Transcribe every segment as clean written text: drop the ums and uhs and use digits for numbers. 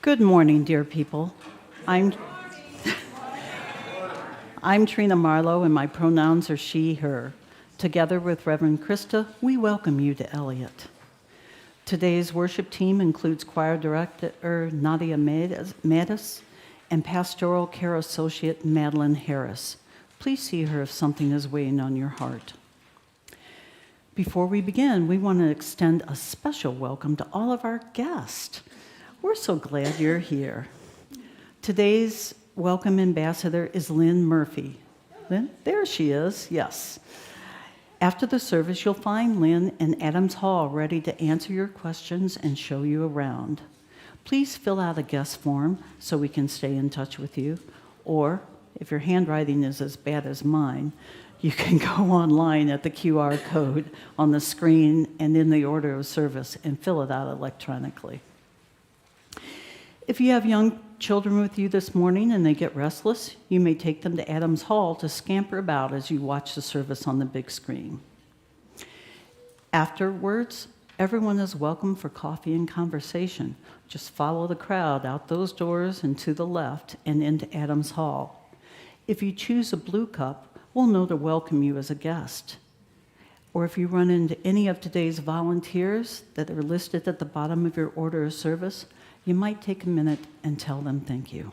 Good morning, dear people. I'm Trina Marlowe, and my pronouns are she, her. Together with Reverend Krista, we welcome you to Eliot. Today's worship team includes choir director Nadia Mattis and pastoral care associate Madeline Harris. Please see her if something is weighing on your heart. Before we begin, we want to extend a special welcome to all of our guests. We're so glad you're here. Today's welcome ambassador is Lynn Murphy. Lynn, there she is, yes. After the service, you'll find Lynn in Adams Hall ready to answer your questions and show you around. Please fill out a guest form so we can stay in touch with you. Or, if your handwriting is as bad as mine, you can go online at the QR code on the screen and in the order of service and fill it out electronically. If you have young children with you this morning and they get restless, you may take them to Adams Hall to scamper about as you watch the service on the big screen. Afterwards, everyone is welcome for coffee and conversation. Just follow the crowd out those doors and to the left and into Adams Hall. If you choose a blue cup, we'll know to welcome you as a guest. Or if you run into any of today's volunteers that are listed at the bottom of your order of service, you might take a minute and tell them thank you.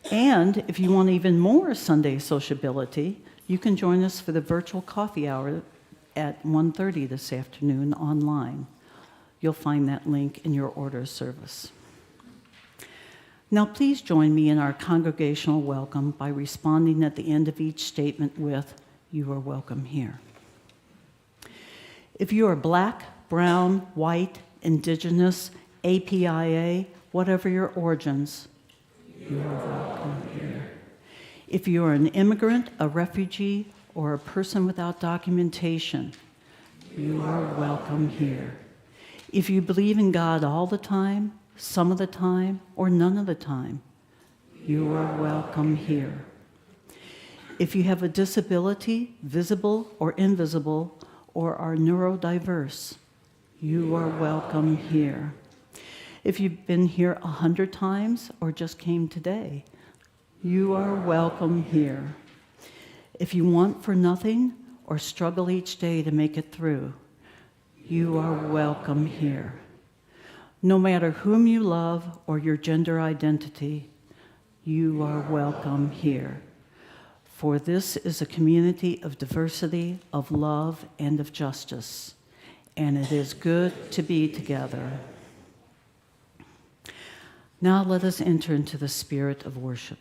And if you want even more Sunday sociability, you can join us for the virtual coffee hour at 1:30 this afternoon online. You'll find that link in your order of service. Now please join me in our congregational welcome by responding at the end of each statement with, "You are welcome here." If you are Black, brown, white, Indigenous, APIA, whatever your origins, you are welcome here. If you are an immigrant, a refugee, or a person without documentation, you are welcome here. If you believe in God all the time, some of the time, or none of the time, you are welcome here. If you have a disability, visible or invisible, or are neurodiverse, you are welcome here. If you've been here 100 times or just came today, you are welcome here. If you want for nothing or struggle each day to make it through, you are welcome here. No matter whom you love or your gender identity, you are welcome here. For this is a community of diversity, of love, and of justice, and it is good to be together. Now let us enter into the spirit of worship.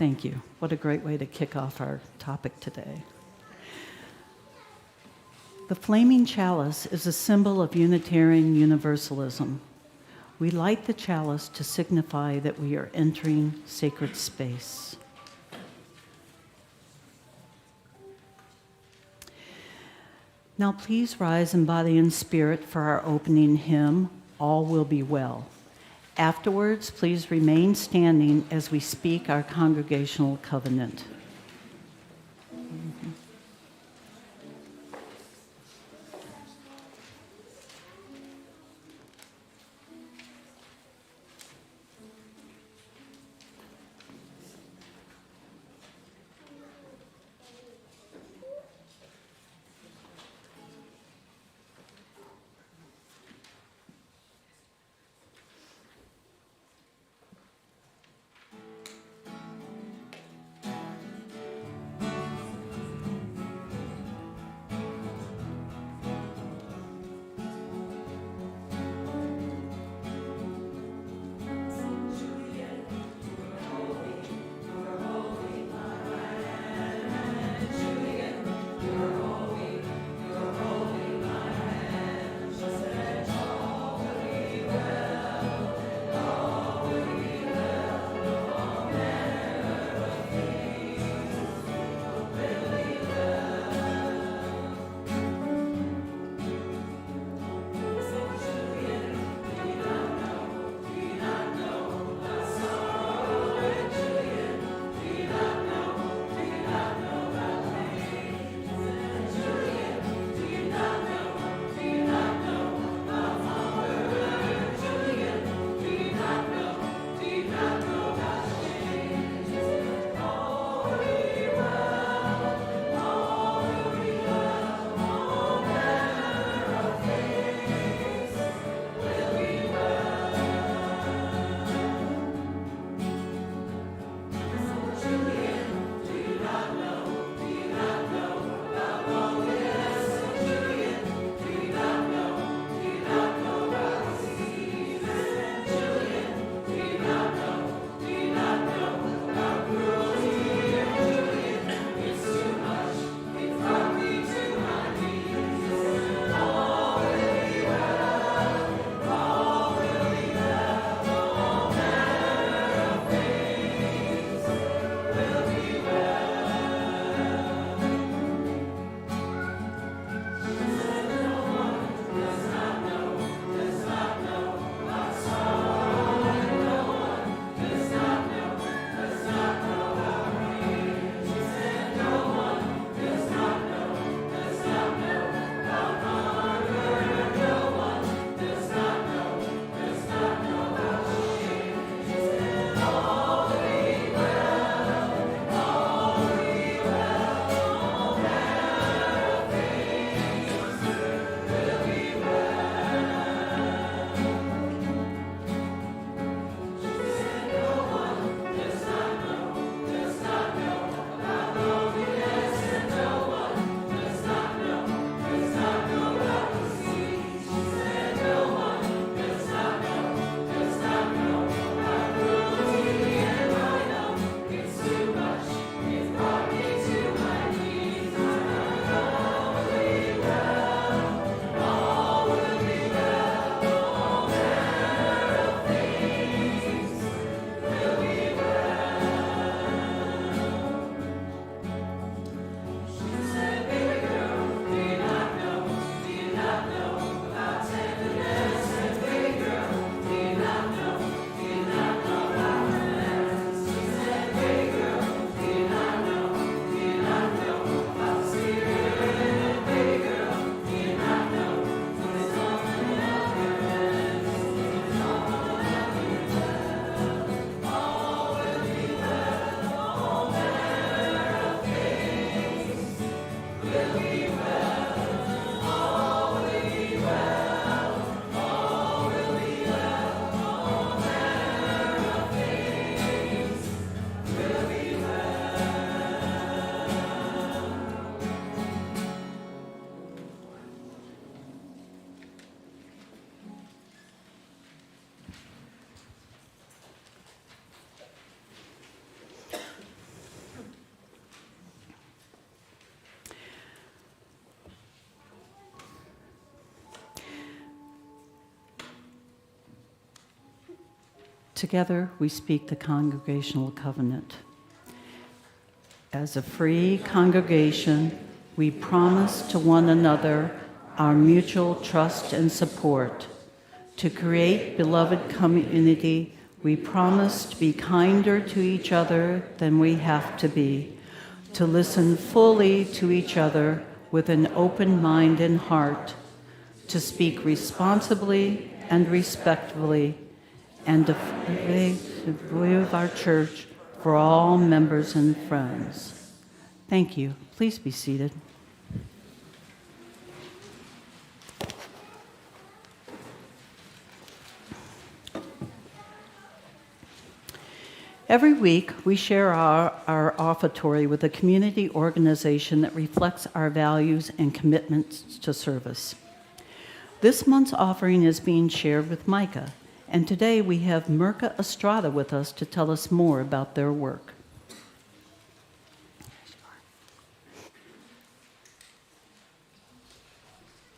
Thank you. What a great way to kick off our topic today. The flaming chalice is a symbol of Unitarian Universalism. We light the chalice to signify that we are entering sacred space. Now please rise in body and spirit for our opening hymn, All Will Be Well. Afterwards, please remain standing as we speak our congregational covenant. Together, we speak the congregational covenant. As a free congregation, we promise to one another our mutual trust and support. To create beloved community, we promise to be kinder to each other than we have to be, to listen fully to each other with an open mind and heart, to speak responsibly and respectfully, and to live our church for all members and friends. Thank you. Please be seated. Every week, we share our offertory with a community organization that reflects our values and commitments to service. This month's offering is being shared with Micah, and today we have Mirka Estrada with us to tell us more about their work.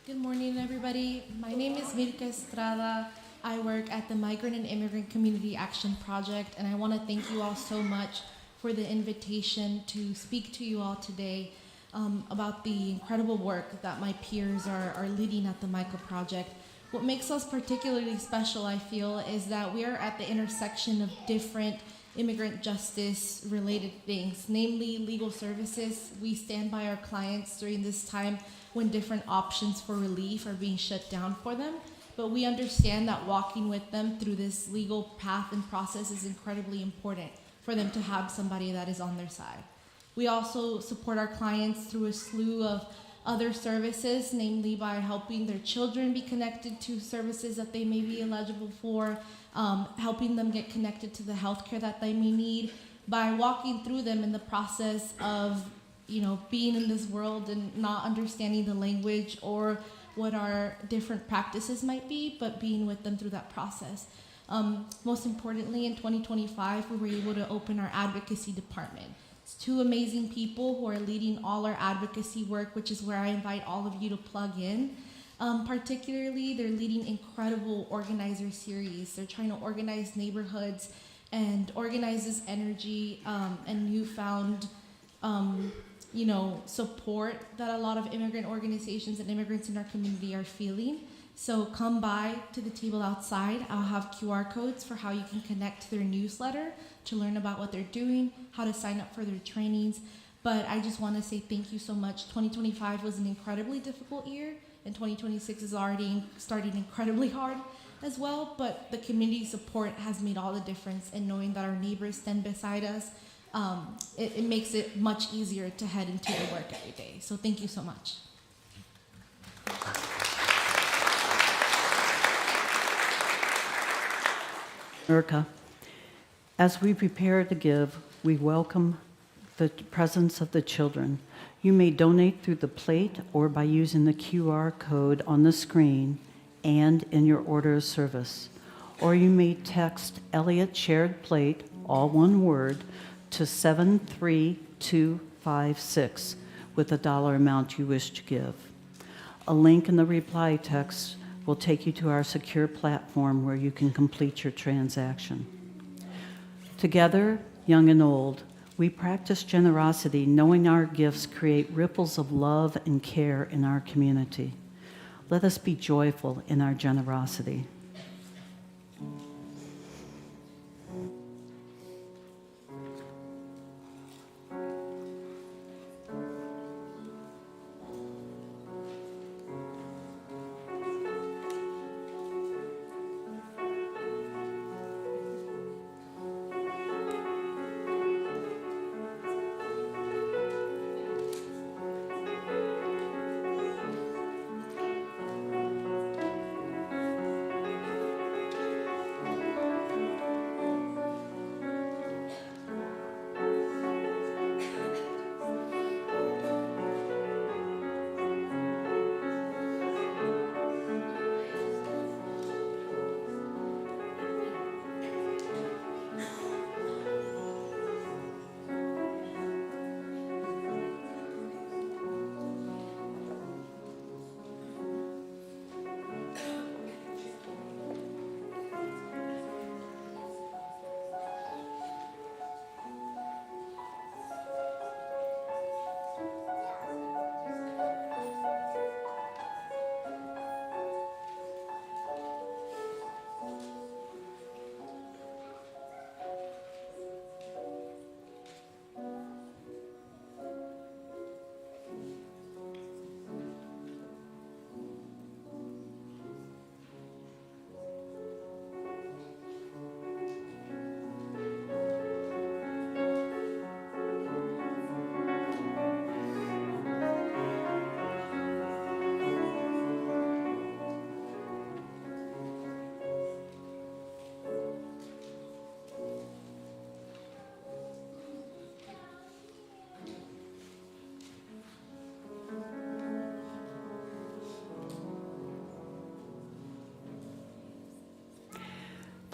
Good morning, everybody. My name is Mirka Estrada. I work at the Migrant and Immigrant Community Action Project, and I want to thank you all so much for the invitation to speak to you all today about the incredible work that my peers are leading at the MICA Project. What makes us particularly special, I feel, is that we are at the intersection of different immigrant justice related things, namely legal services. We stand by our clients during this time when different options for relief are being shut down for them. But we understand that walking with them through this legal path and process is incredibly important for them to have somebody that is on their side. We also support our clients through a slew of other services, namely by helping their children be connected to services that they may be eligible for, helping them get connected to the healthcare that they may need, by walking through them in the process of, being in this world and not understanding the language or what our different practices might be, but being with them through that process. Most importantly, in 2025, we were able to open our advocacy department. It's two amazing people who are leading all our advocacy work, which is where I invite all of you to plug in. Particularly, they're leading incredible organizer series. They're trying to organize neighborhoods and organize this energy and newfound support that a lot of immigrant organizations and immigrants in our community are feeling. So come by to the table outside. I'll have QR codes for how you can connect to their newsletter to learn about what they're doing, how to sign up for their trainings. But I just want to say thank you so much. 2025 was an incredibly difficult year, and 2026 is already starting incredibly hard as well. But the community support has made all the difference, and knowing that our neighbors stand beside us, it makes it much easier to head into the work every day. So thank you so much. Mirka, as we prepare to give, we welcome the presence of the children. You may donate through the plate or by using the QR code on the screen and in your order of service. Or you may text Eliot Shared Plate, all one word, to 73256 with the dollar amount you wish to give. A link in the reply text will take you to our secure platform where you can complete your transaction. Together, young and old, we practice generosity, knowing our gifts create ripples of love and care in our community. Let us be joyful in our generosity.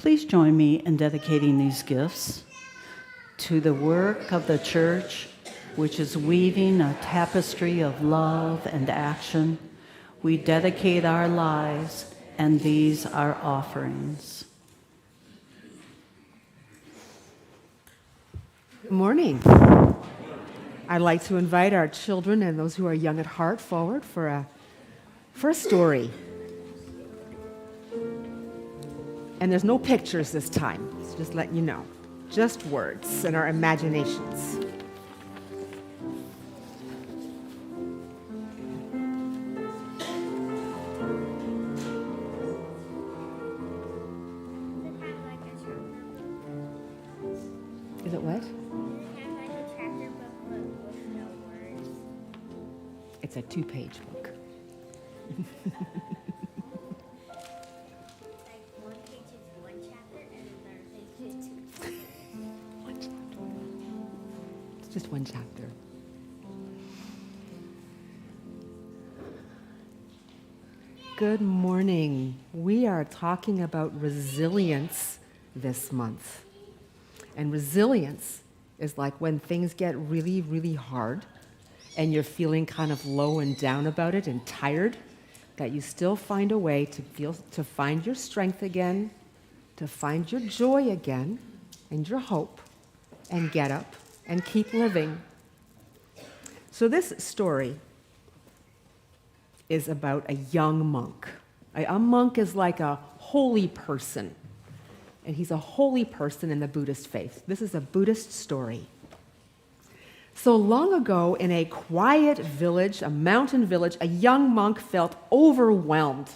Please join me in dedicating these gifts to the work of the church, which is weaving a tapestry of love and action. We dedicate our lives, and these are offerings. Good morning. I'd like to invite our children and those who are young at heart forward for a story. And there's no pictures this time, so just letting you know. Just words and our imaginations. Is it what? It's a 2-page book. Like one page is one chapter and another page is two. One chapter. It's just one chapter. Good morning. We are talking about resilience this month. And resilience is like when things get really, really hard and you're feeling kind of low and down about it and tired, that you still find a way to find your strength again, to find your joy again and your hope, and get up and keep living. So this story is about a young monk. A monk is like a holy person, and he's a holy person in the Buddhist faith. This is a Buddhist story. So long ago, in a quiet village, a mountain village, a young monk felt overwhelmed.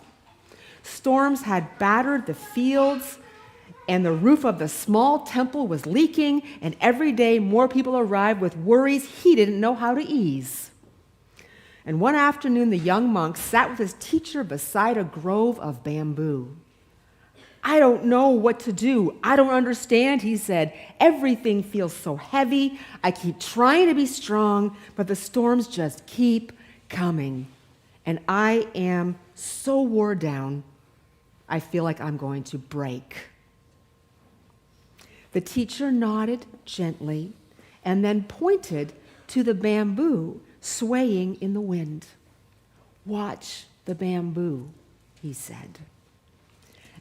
Storms had battered the fields, and the roof of the small temple was leaking, and every day more people arrived with worries he didn't know how to ease. And one afternoon, the young monk sat with his teacher beside a grove of bamboo. "I don't know what to do. I don't understand," he said. "Everything feels so heavy. I keep trying to be strong, but the storms just keep coming. And I am so worn down, I feel like I'm going to break." The teacher nodded gently and then pointed to the bamboo swaying in the wind. "Watch the bamboo," he said.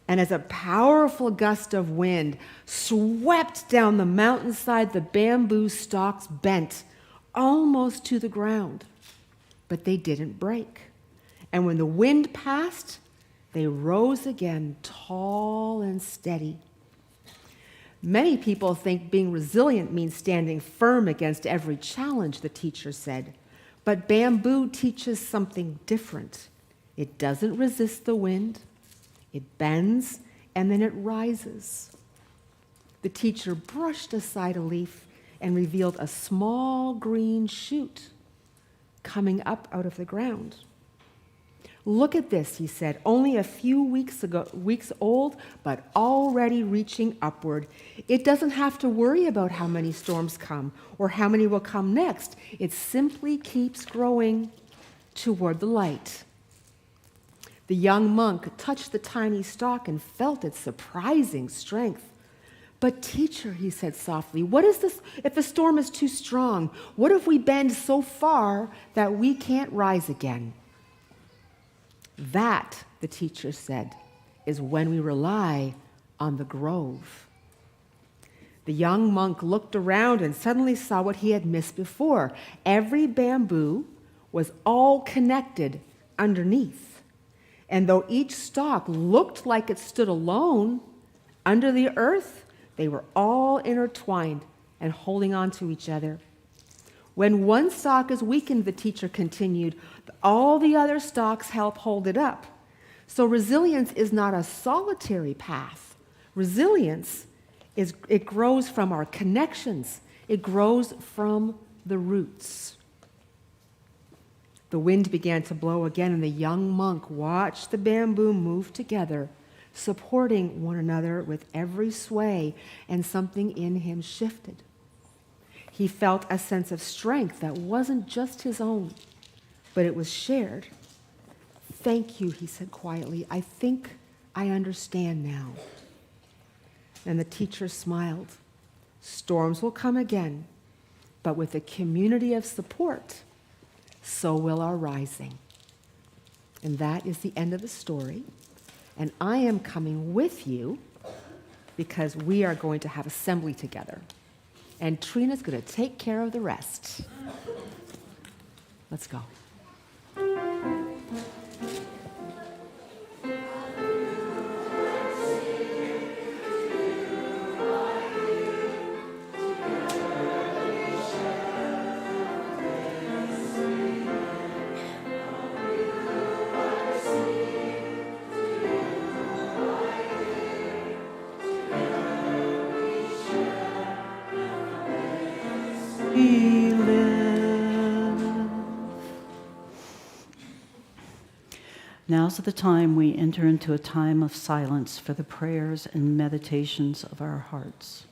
And as a powerful gust of wind swept down the mountainside, the bamboo stalks bent almost to the ground. But they didn't break. And when the wind passed, they rose again, tall and steady. Many people think being resilient means standing firm against every challenge, the teacher said. But bamboo teaches something different. It doesn't resist the wind. It bends, and then it rises. The teacher brushed aside a leaf and revealed a small green shoot coming up out of the ground. "Look at this," he said, "only a few weeks old, but already reaching upward. It doesn't have to worry about how many storms come or how many will come next. It simply keeps growing toward the light." The young monk touched the tiny stalk and felt its surprising strength. "But teacher," he said softly, "what is this if the storm is too strong? What if we bend so far that we can't rise again?" "That," the teacher said, "is when we rely on the grove." The young monk looked around and suddenly saw what he had missed before. Every bamboo was all connected underneath. And though each stalk looked like it stood alone, under the earth, they were all intertwined and holding on to each other. "When one stalk is weakened," the teacher continued, "all the other stalks help hold it up. So resilience is not a solitary path. Resilience it grows from our connections. It grows from the roots." The wind began to blow again, and the young monk watched the bamboo move together, supporting one another with every sway, and something in him shifted. He felt a sense of strength that wasn't just his own, but it was shared. "Thank you," he said quietly. "I think I understand now." And the teacher smiled. Storms will come again, but with a community of support, so will our rising. And that is the end of the story. And I am coming with you because we are going to have assembly together. And Trina's going to take care of the rest. Let's go. We live. Now's the time we enter into a time of silence for the prayers and meditations of our hearts.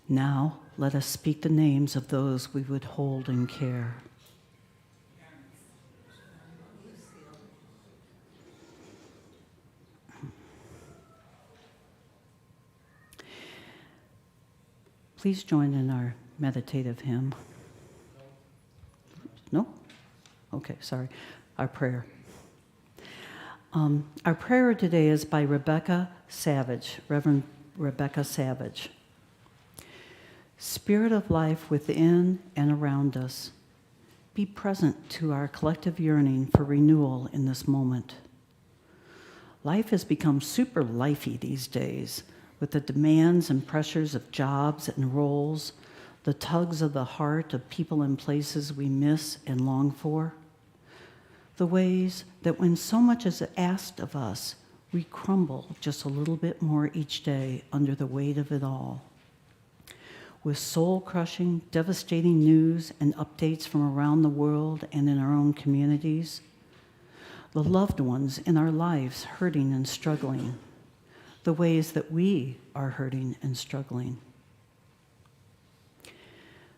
Now, let us speak the names of those we would hold in care. Please join in our meditative hymn. No? Okay, sorry. Our prayer. Our prayer today is by Rebecca Savage, Reverend Rebecca Savage. Spirit of life within and around us, be present to our collective yearning for renewal in this moment. Life has become super lifey these days, with the demands and pressures of jobs and roles, the tugs of the heart of people and places we miss and long for, the ways that when so much is asked of us, we crumble just a little bit more each day under the weight of it all. With soul-crushing, devastating news and updates from around the world and in our own communities, the loved ones in our lives hurting and struggling, the ways that we are hurting and struggling.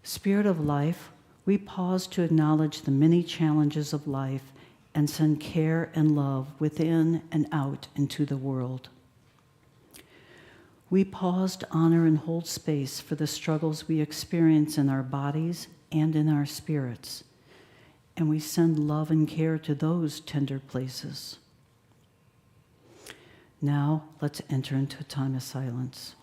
Spirit of life, we pause to acknowledge the many challenges of life and send care and love within and out into the world. We pause to honor and hold space for the struggles we experience in our bodies and in our spirits, and we send love and care to those tender places. Now, let's enter into a time of silence.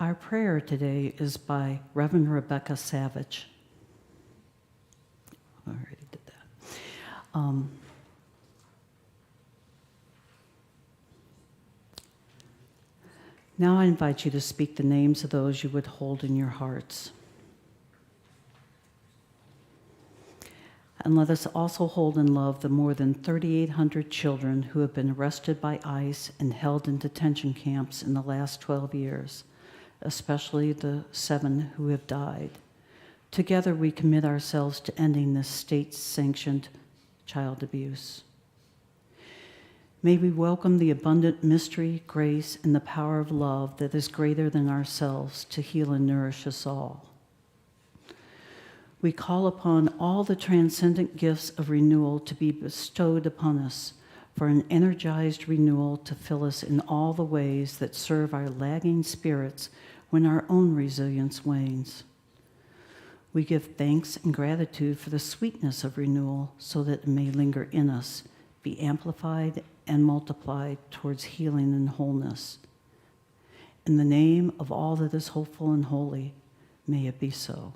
Our prayer today is by Reverend Rebecca Savage. I already did that. Now I invite you to speak the names of those you would hold in your hearts. And let us also hold in love the more than 3,800 children who have been arrested by ICE and held in detention camps in the last 12 years. Especially the 7 who have died. Together we commit ourselves to ending this state-sanctioned child abuse. May we welcome the abundant mystery, grace, and the power of love that is greater than ourselves to heal and nourish us all. We call upon all the transcendent gifts of renewal to be bestowed upon us for an energized renewal to fill us in all the ways that serve our lagging spirits when our own resilience wanes. We give thanks and gratitude for the sweetness of renewal so that it may linger in us, be amplified and multiplied towards healing and wholeness. In the name of all that is hopeful and holy, may it be so.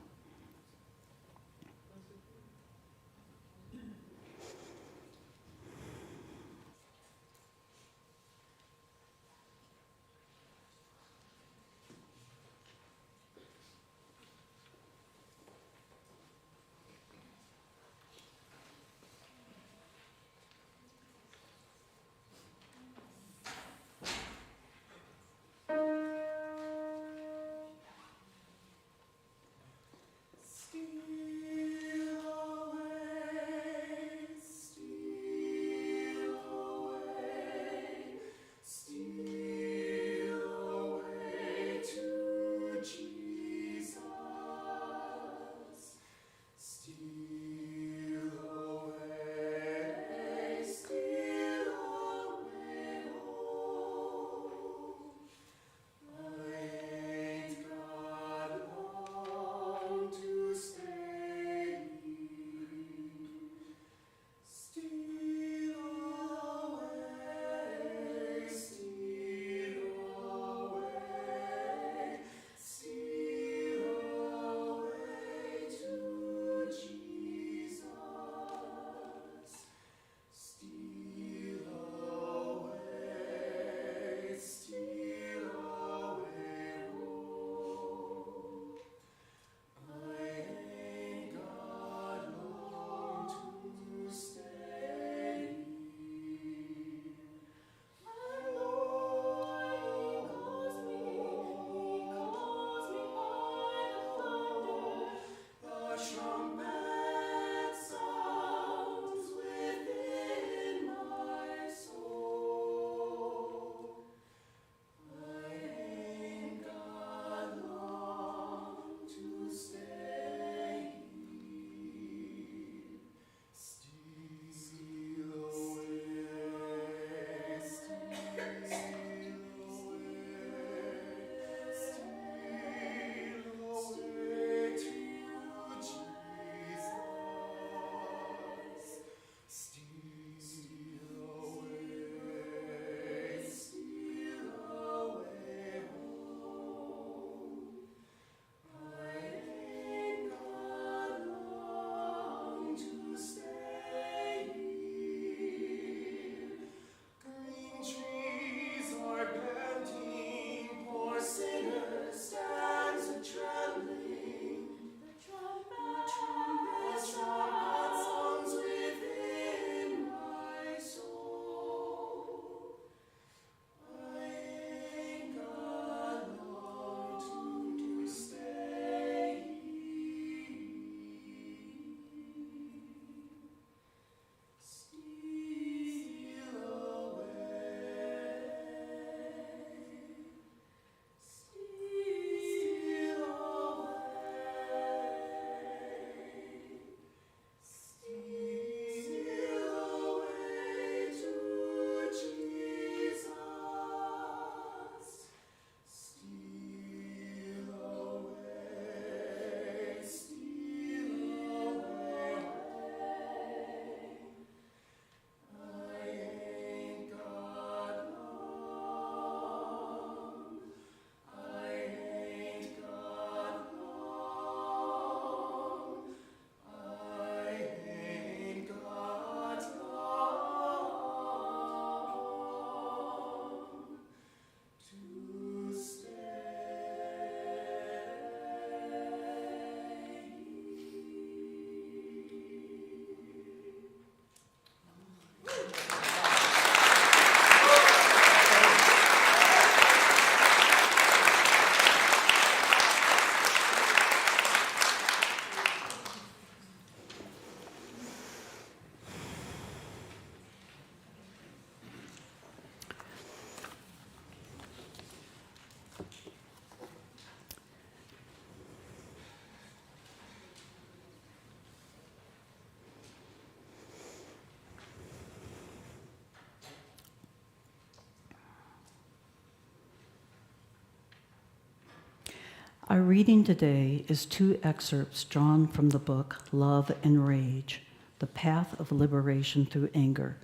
Our reading today is two excerpts drawn from the book Love and Rage, The Path of Liberation Through Anger,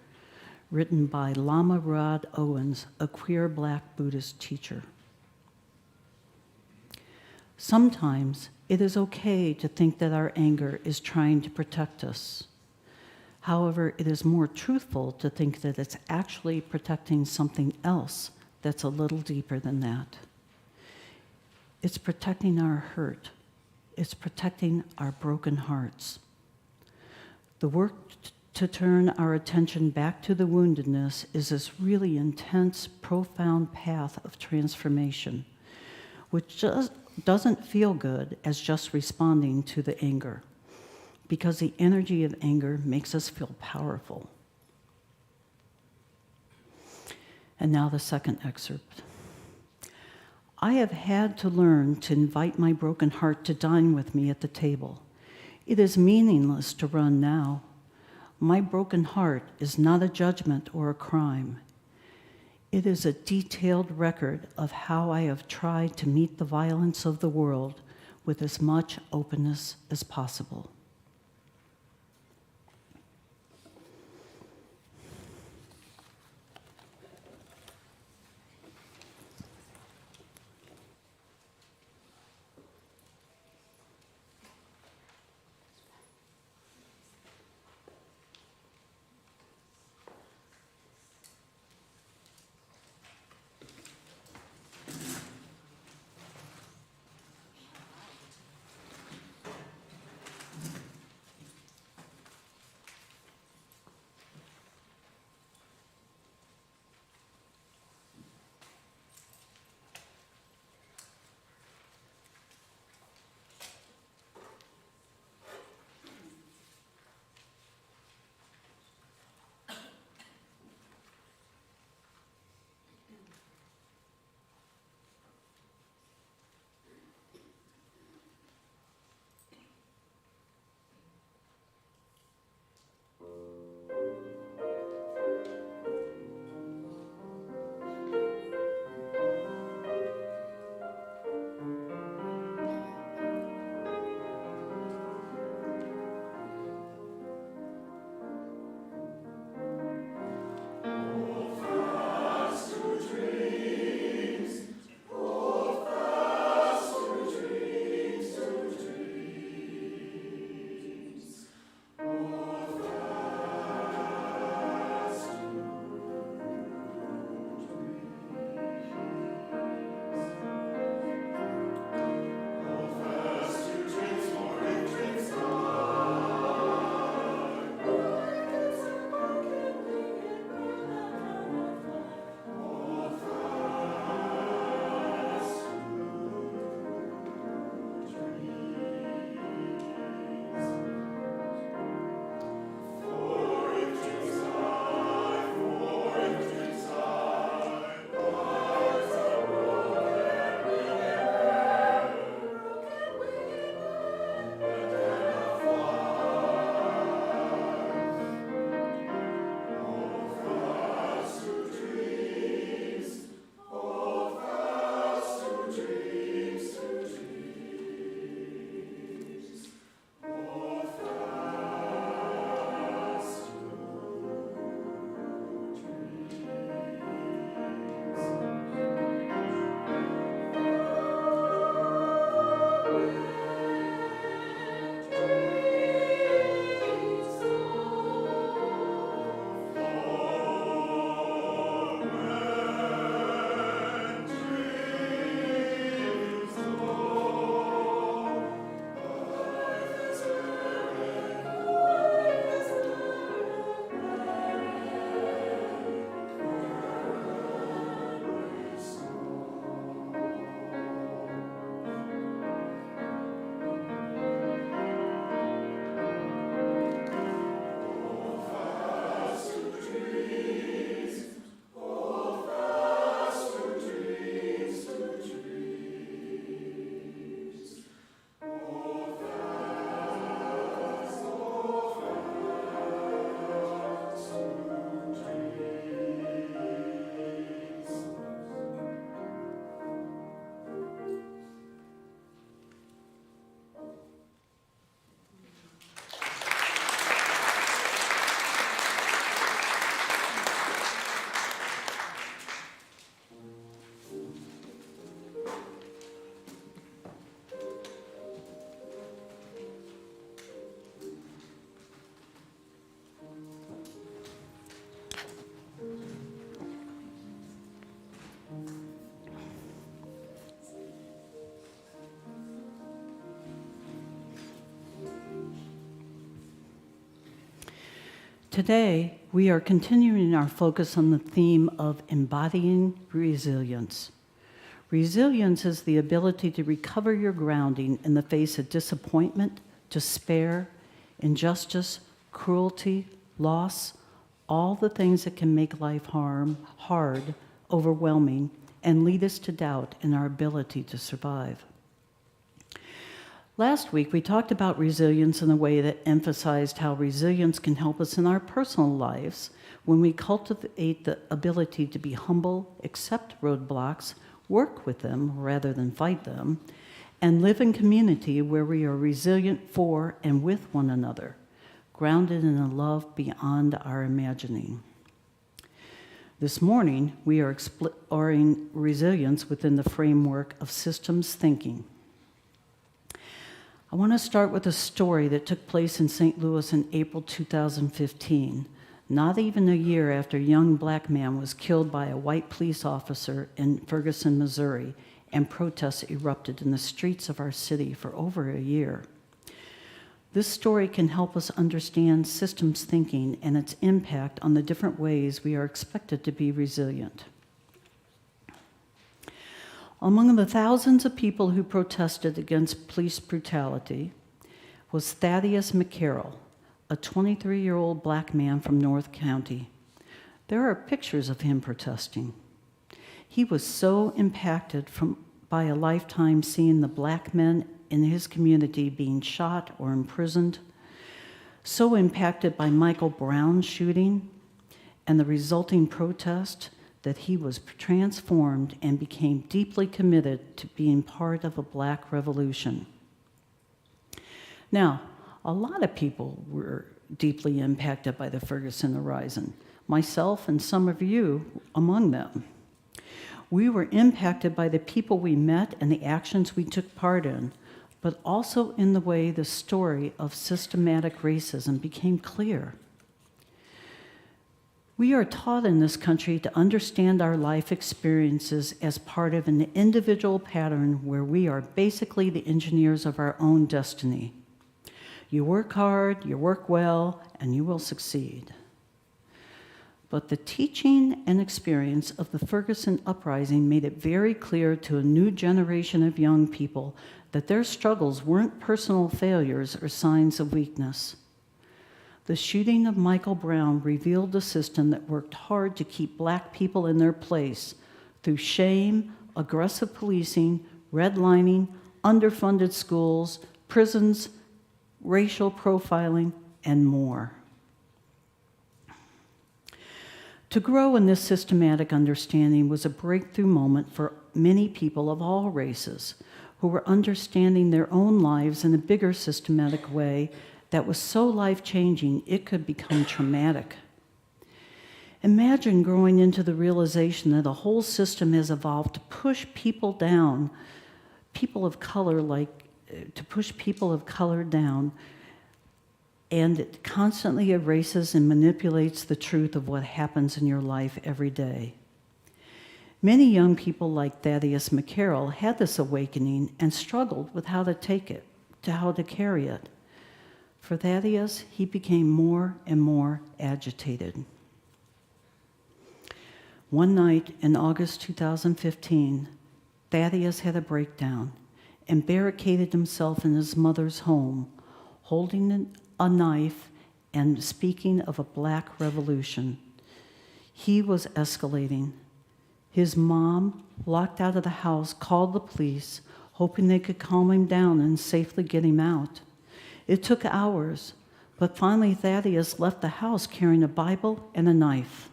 written by Lama Rod Owens, a queer Black Buddhist teacher. Sometimes it is okay to think that our anger is trying to protect us. However, it is more truthful to think that it's actually protecting something else that's a little deeper than that. It's protecting our hurt. It's protecting our broken hearts. The work to turn our attention back to the woundedness is this really intense, profound path of transformation, which just doesn't feel good as just responding to the anger, because the energy of anger makes us feel powerful. And now the second excerpt. I have had to learn to invite my broken heart to dine with me at the table. It is meaningless to run now. My broken heart is not a judgment or a crime. It is a detailed record of how I have tried to meet the violence of the world with as much openness as possible. Today, we are continuing our focus on the theme of embodying resilience. Resilience is the ability to recover your grounding in the face of disappointment, despair, injustice, cruelty, loss, all the things that can make life hard, overwhelming, and lead us to doubt in our ability to survive. Last week, we talked about resilience in a way that emphasized how resilience can help us in our personal lives when we cultivate the ability to be humble, accept roadblocks, work with them rather than fight them, and live in community where we are resilient for and with one another, grounded in a love beyond our imagining. This morning, we are exploring resilience within the framework of systems thinking. I want to start with a story that took place in St. Louis in April 2015, not even a year after a young black man was killed by a white police officer in Ferguson, Missouri, and protests erupted in the streets of our city for over a year. This story can help us understand systems thinking and its impact on the different ways we are expected to be resilient. Among the thousands of people who protested against police brutality was Thaddeus McCarroll, a 23-year-old black man from North County. There are pictures of him protesting. He was so impacted by a lifetime seeing the black men in his community being shot or imprisoned, so impacted by Michael Brown's shooting and the resulting protest, that he was transformed and became deeply committed to being part of a black revolution. Now, a lot of people were deeply impacted by the Ferguson uprising, myself and some of you among them. We were impacted by the people we met and the actions we took part in, but also in the way the story of systematic racism became clear. We are taught in this country to understand our life experiences as part of an individual pattern where we are basically the engineers of our own destiny. You work hard, you work well, and you will succeed. But the teaching and experience of the Ferguson uprising made it very clear to a new generation of young people that their struggles weren't personal failures or signs of weakness. The shooting of Michael Brown revealed a system that worked hard to keep black people in their place through shame, aggressive policing, redlining, underfunded schools, prisons, racial profiling, and more. To grow in this systematic understanding was a breakthrough moment for many people of all races who were understanding their own lives in a bigger systematic way that was so life-changing it could become traumatic. Imagine growing into the realization that a whole system has evolved to push people down, people of color down, and it constantly erases and manipulates the truth of what happens in your life every day. Many young people like Thaddeus McCarroll had this awakening and struggled with how to take it, how to carry it. For Thaddeus, he became more and more agitated. One night in August 2015, Thaddeus had a breakdown and barricaded himself in his mother's home, holding a knife and speaking of a black revolution. He was escalating. His mom, locked out of the house, called the police, hoping they could calm him down and safely get him out. It took hours, but finally Thaddeus left the house carrying a Bible and a knife.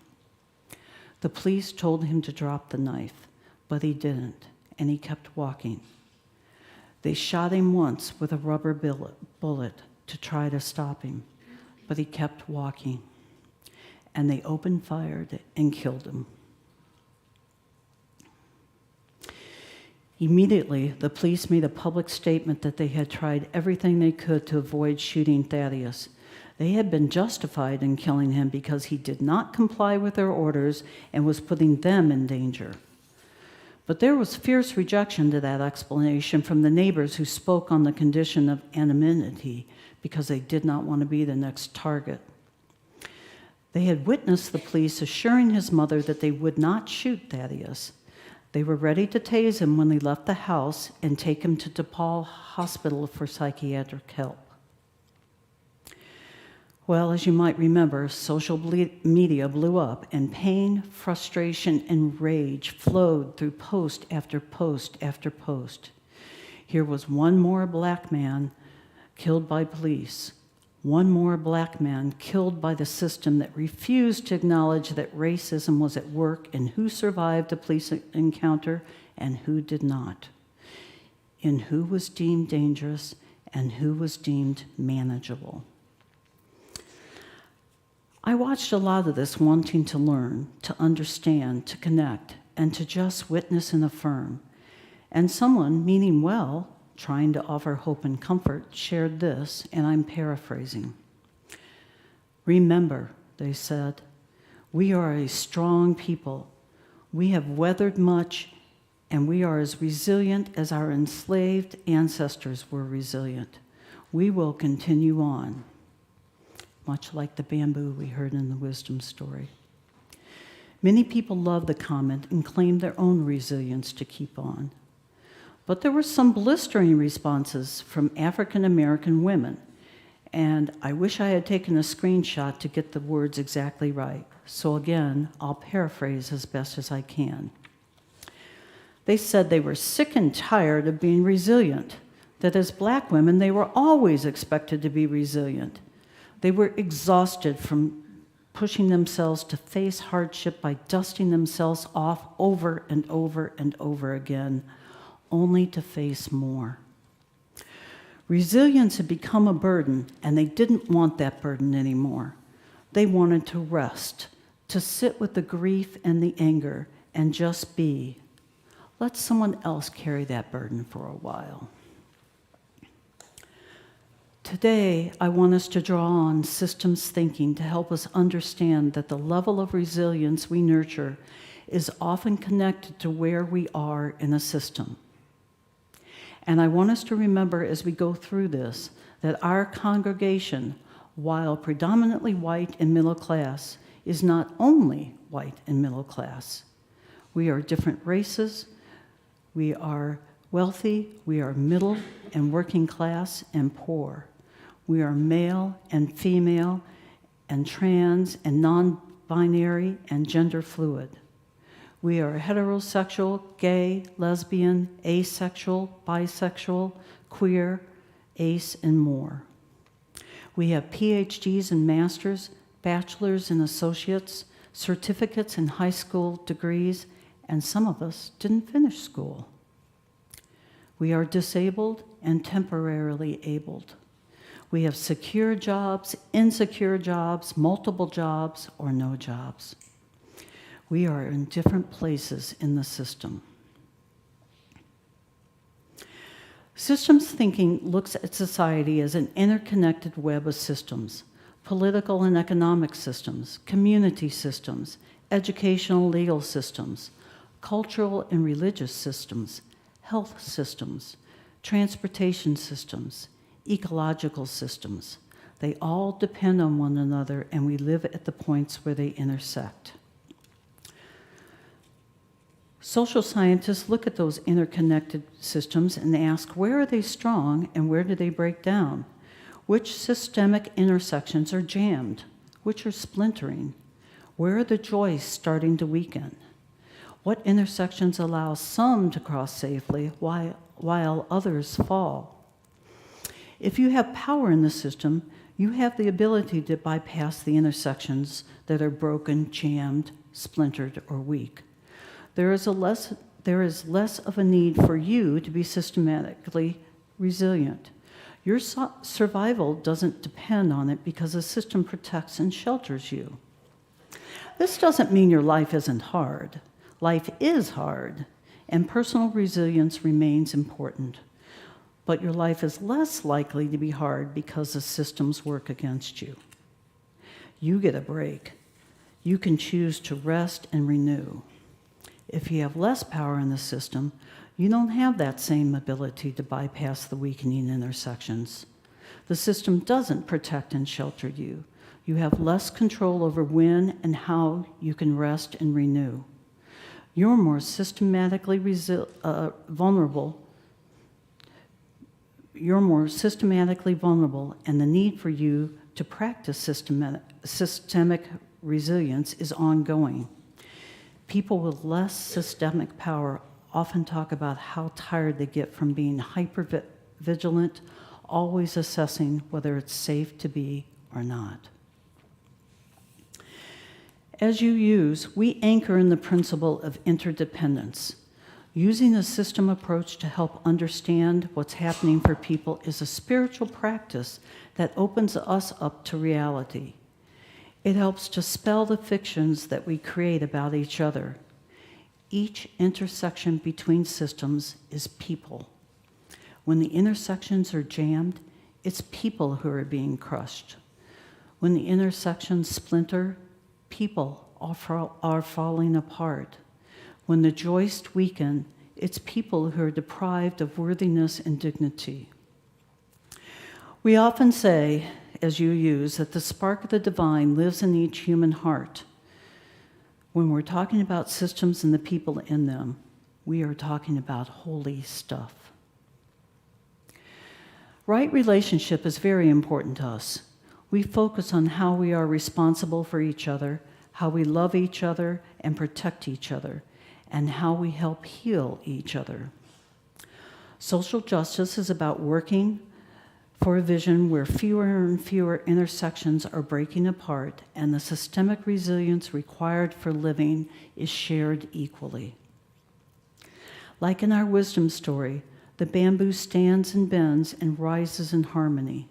The police told him to drop the knife, but he didn't, and he kept walking. They shot him once with a rubber bullet to try to stop him, but he kept walking, and they opened fire and killed him. Immediately, the police made a public statement that they had tried everything they could to avoid shooting Thaddeus. They had been justified in killing him because he did not comply with their orders and was putting them in danger. But there was fierce rejection to that explanation from the neighbors who spoke on the condition of anonymity because they did not want to be the next target. They had witnessed the police assuring his mother that they would not shoot Thaddeus. They were ready to tase him when they left the house and take him to DePaul Hospital for psychiatric help. Well, as you might remember, social media blew up, and pain, frustration, and rage flowed through post after post after post. Here was one more black man killed by police, one more black man killed by the system that refused to acknowledge that racism was at work in who survived a police encounter and who did not, in who was deemed dangerous and who was deemed manageable. I watched a lot of this wanting to learn, to understand, to connect, and to just witness and affirm. And someone, meaning well, trying to offer hope and comfort, shared this, and I'm paraphrasing. Remember, they said, we are a strong people. We have weathered much, and we are as resilient as our enslaved ancestors were resilient. We will continue on. Much like the bamboo we heard in the wisdom story. Many people loved the comment and claimed their own resilience to keep on. But there were some blistering responses from African American women, and I wish I had taken a screenshot to get the words exactly right. So again, I'll paraphrase as best as I can. They said they were sick and tired of being resilient, that as black women they were always expected to be resilient. They were exhausted from pushing themselves to face hardship by dusting themselves off over and over and over again, only to face more. Resilience had become a burden, and they didn't want that burden anymore. They wanted to rest, to sit with the grief and the anger, and just be. Let someone else carry that burden for a while. Today, I want us to draw on systems thinking to help us understand that the level of resilience we nurture is often connected to where we are in a system. And I want us to remember as we go through this that our congregation, while predominantly white and middle class, is not only white and middle class. We are different races, we are wealthy, we are middle and working class and poor. We are male and female and trans and non-binary and gender fluid. We are heterosexual, gay, lesbian, asexual, bisexual, queer, ace, and more. We have PhDs and masters, bachelors and associates, certificates and high school degrees, and some of us didn't finish school. We are disabled and temporarily abled. We have secure jobs, insecure jobs, multiple jobs, or no jobs. We are in different places in the system. Systems thinking looks at society as an interconnected web of systems: political and economic systems, community systems, educational legal systems, cultural and religious systems, health systems, transportation systems, ecological systems. They all depend on one another, and we live at the points where they intersect. Social scientists look at those interconnected systems and ask, where are they strong and where do they break down? Which systemic intersections are jammed? Which are splintering? Where are the joists starting to weaken? What intersections allow some to cross safely while others fall? If you have power in the system, you have the ability to bypass the intersections that are broken, jammed, splintered, or weak. There is less of a need for you to be systematically resilient. Your survival doesn't depend on it because the system protects and shelters you. This doesn't mean your life isn't hard. Life is hard, and personal resilience remains important. But your life is less likely to be hard because the systems work against you. You get a break. You can choose to rest and renew. If you have less power in the system, you don't have that same ability to bypass the weakening intersections. The system doesn't protect and shelter you. You have less control over when and how you can rest and renew. You're more systematically vulnerable. You're more systematically vulnerable, and the need for you to practice systemic resilience is ongoing. People with less systemic power often talk about how tired they get from being hyper-vigilant, always assessing whether it's safe to be or not. As you use, we anchor in the principle of interdependence. Using a system approach to help understand what's happening for people is a spiritual practice that opens us up to reality. It helps to spell the fictions that we create about each other. Each intersection between systems is people. When the intersections are jammed, it's people who are being crushed. When the intersections splinter, people are falling apart. When the joists weaken, it's people who are deprived of worthiness and dignity. We often say, as you use, that the spark of the divine lives in each human heart. When we're talking about systems and the people in them, we are talking about holy stuff. Right relationship is very important to us. We focus on how we are responsible for each other, how we love each other and protect each other, and how we help heal each other. Social justice is about working for a vision where fewer and fewer intersections are breaking apart and the systemic resilience required for living is shared equally. Like in our wisdom story, the bamboo stands and bends and rises in harmony.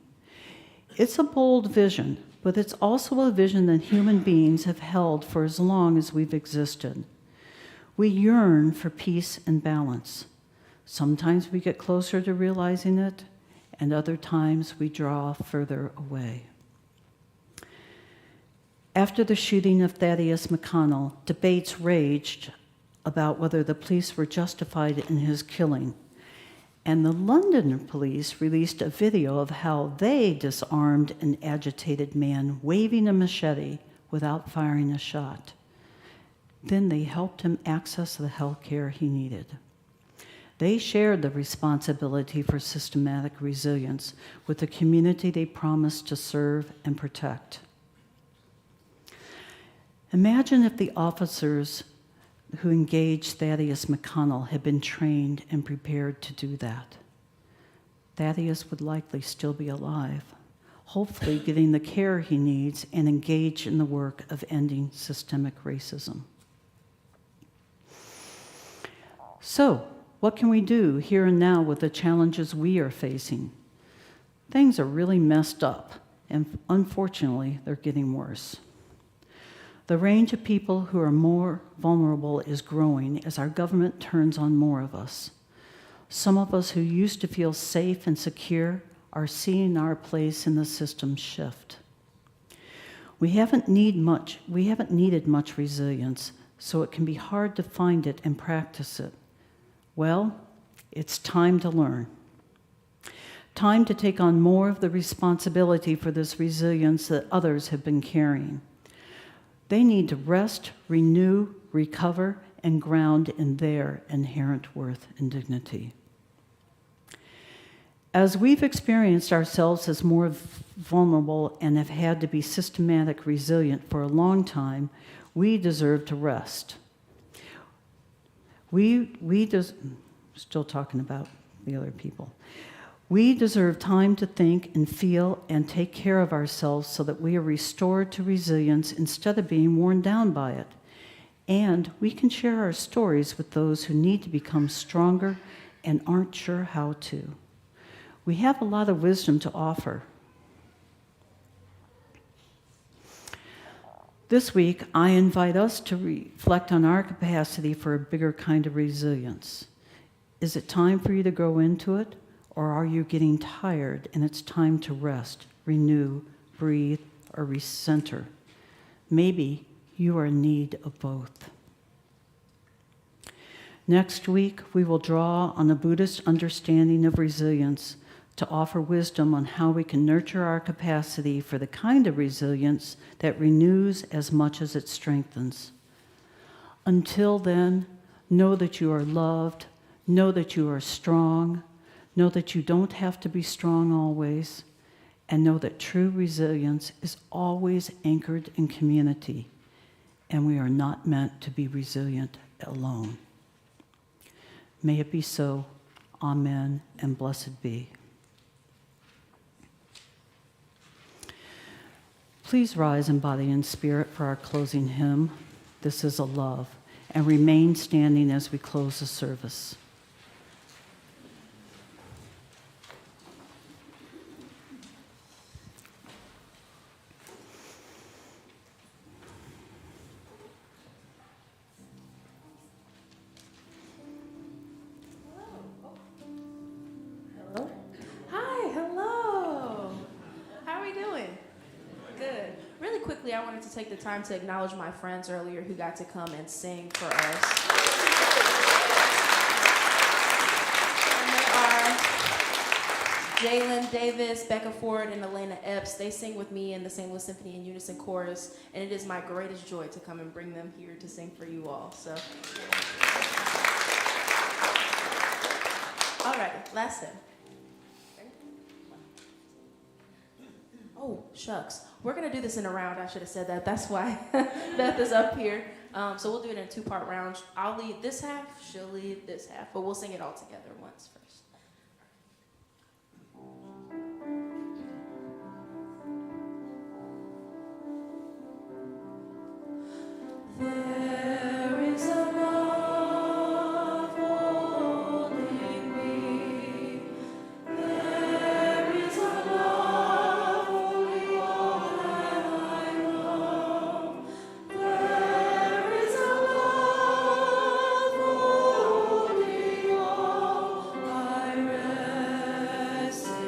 It's a bold vision, but it's also a vision that human beings have held for as long as we've existed. We yearn for peace and balance. Sometimes we get closer to realizing it, and other times we draw further away. After the shooting of Thaddeus McConnell, debates raged about whether the police were justified in his killing. And the London police released a video of how they disarmed an agitated man waving a machete without firing a shot. Then they helped him access the health care he needed. They shared the responsibility for systematic resilience with the community they promised to serve and protect. Imagine if the officers who engaged Thaddeus McConnell had been trained and prepared to do that. Thaddeus would likely still be alive, hopefully getting the care he needs and engaged in the work of ending systemic racism. So, what can we do here and now with the challenges we are facing? Things are really messed up, and unfortunately, they're getting worse. The range of people who are more vulnerable is growing as our government turns on more of us. Some of us who used to feel safe and secure are seeing our place in the system shift. We haven't needed much resilience, so it can be hard to find it and practice it. Well, it's time to learn. Time to take on more of the responsibility for this resilience that others have been carrying. They need to rest, renew, recover, and ground in their inherent worth and dignity. As we've experienced ourselves as more vulnerable and have had to be systematic resilient for a long time, we deserve to rest. Still talking about the other people. We deserve time to think and feel and take care of ourselves so that we are restored to resilience instead of being worn down by it. And we can share our stories with those who need to become stronger and aren't sure how to. We have a lot of wisdom to offer. This week, I invite us to reflect on our capacity for a bigger kind of resilience. Is it time for you to grow into it? Or are you getting tired and it's time to rest, renew, breathe, or recenter? Maybe you are in need of both. Next week, we will draw on the Buddhist understanding of resilience to offer wisdom on how we can nurture our capacity for the kind of resilience that renews as much as it strengthens. Until then, know that you are loved, know that you are strong, know that you don't have to be strong always, and know that true resilience is always anchored in community, and we are not meant to be resilient alone. May it be so. Amen, and blessed be. Please rise in body and spirit for our closing hymn, This is a Love, and remain standing as we close the service. I wanted to take the time to acknowledge my friends earlier who got to come and sing for us. And they are Jalen Davis, Becca Ford, and Elena Epps. They sing with me in the St. Louis Symphony in Unison Chorus, and it is my greatest joy to come and bring them here to sing for you all. So, all right, last hymn. Oh, shucks. We're going to do this in a round. I should have said that. That's why Beth is up here. So we'll do it in a two-part round. I'll lead this half. She'll lead this half. But we'll sing it all together once first. There is a love holding me. There is a love holding all that I love. There is a love holding all. I rest in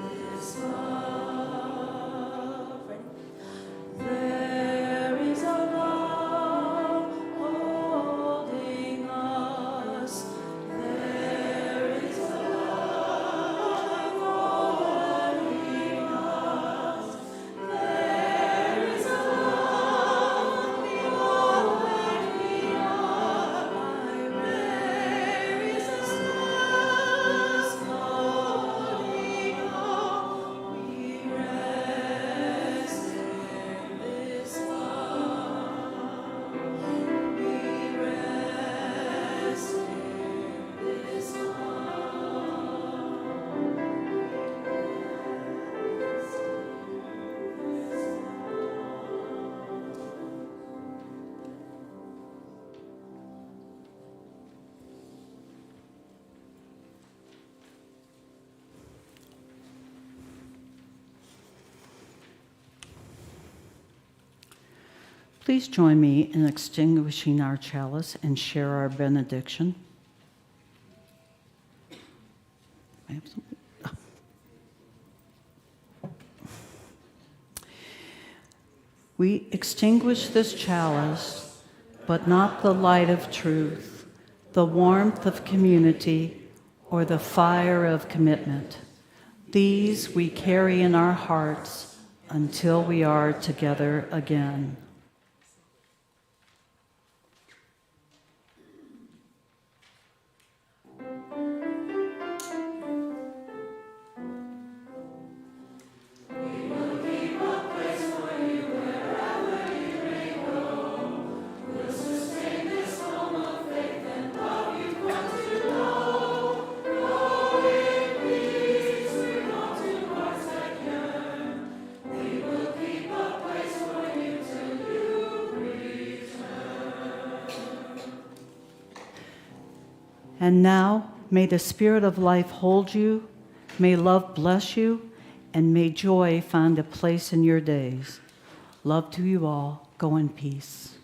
this love. Ready? There is a love holding us. There is a love holding us. There is a love holding us. There is a stars floating on. We rest in this love. We rest in this Please join me in extinguishing our chalice and share our benediction. I have something. We extinguish this chalice, but not the light of truth, the warmth of community, or the fire of commitment. These we carry in our hearts until we are together again. And now, may the Spirit of life hold you, may love bless you, and may joy find a place in your days. Love to you all. Go in peace.